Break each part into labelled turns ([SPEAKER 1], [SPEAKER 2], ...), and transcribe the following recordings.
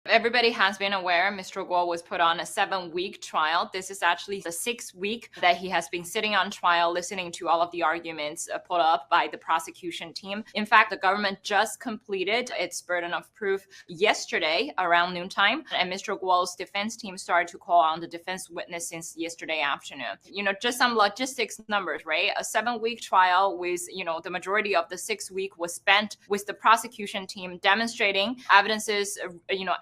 [SPEAKER 1] Everybody has been aware Mr. Guo was put on a 7-week trial. This is actually the 6th week that he has been sitting on trial, listening to all of the arguments put up by the prosecution team. In fact, the government just completed its burden of proof yesterday around noontime, and Mr. Guo's defense team started to call on the defense witness since yesterday afternoon. Just some logistics numbers, right? A 7-week trial with, the majority of the 6th week was spent with the prosecution team demonstrating evidences,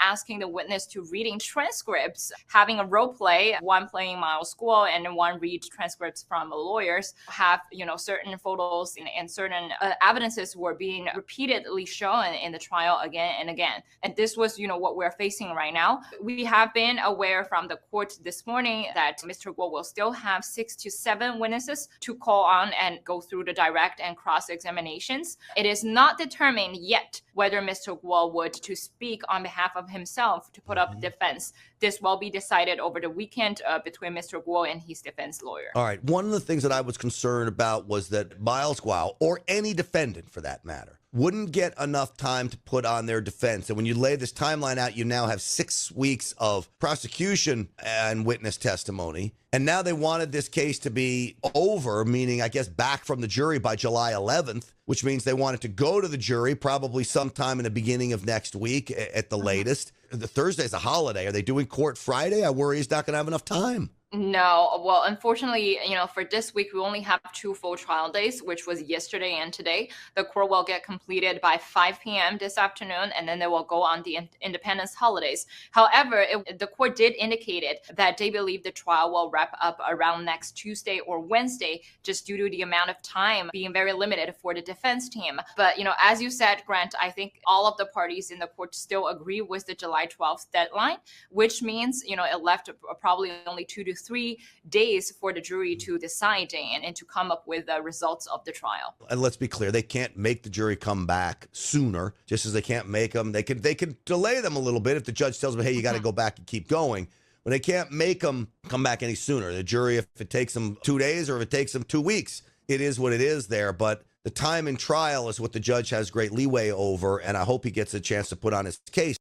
[SPEAKER 1] asking the witness to reading transcripts, having a role play, one playing Miles Guo and one read transcripts from lawyers, have, certain photos and certain evidences were being repeatedly shown in the trial again and again. And this was, what we're facing right now. We have been aware from the court this morning that Mr. Guo will still have 6 to 7 witnesses to call on and go through the direct and cross-examinations. It is not determined yet whether Mr. Guo would to speak on behalf of himself to put up defense. This will be decided over the weekend between Mr. Guo and his defense lawyer.
[SPEAKER 2] All right. One of the things that I was concerned about was that Miles Guo, or any defendant for that matter, wouldn't get enough time to put on their defense. And when you lay this timeline out, you now have 6 weeks of prosecution and witness testimony. And now they wanted this case to be over, meaning, I guess, back from the jury by July 11th, which means they wanted to go to the jury probably sometime in the beginning of next week at the latest. The Thursday's a holiday. Are they doing court Friday? I worry he's not going to have enough time.
[SPEAKER 1] No, well, unfortunately, for this week, we only have 2 full trial days, which was yesterday and today. The court will get completed by 5 p.m. this afternoon, and then they will go on the independence holidays. However, the court did indicate that they believe the trial will wrap up around next Tuesday or Wednesday, just due to the amount of time being very limited for the defense team. But, as you said, Grant, I think all of the parties in the court still agree with the July 12th deadline, which means, it left probably only 2 to 3 days for the jury to decide and to come up with the results of the trial.
[SPEAKER 2] And let's be clear, they can't make the jury come back sooner, just as they can't make them. They can delay them a little bit if the judge tells them, hey, you got to go back and keep going. But they can't make them come back any sooner. The jury, if it takes them 2 days or if it takes them 2 weeks, it is what it is there. But the time in trial is what the judge has great leeway over, and I hope he gets a chance to put on his case.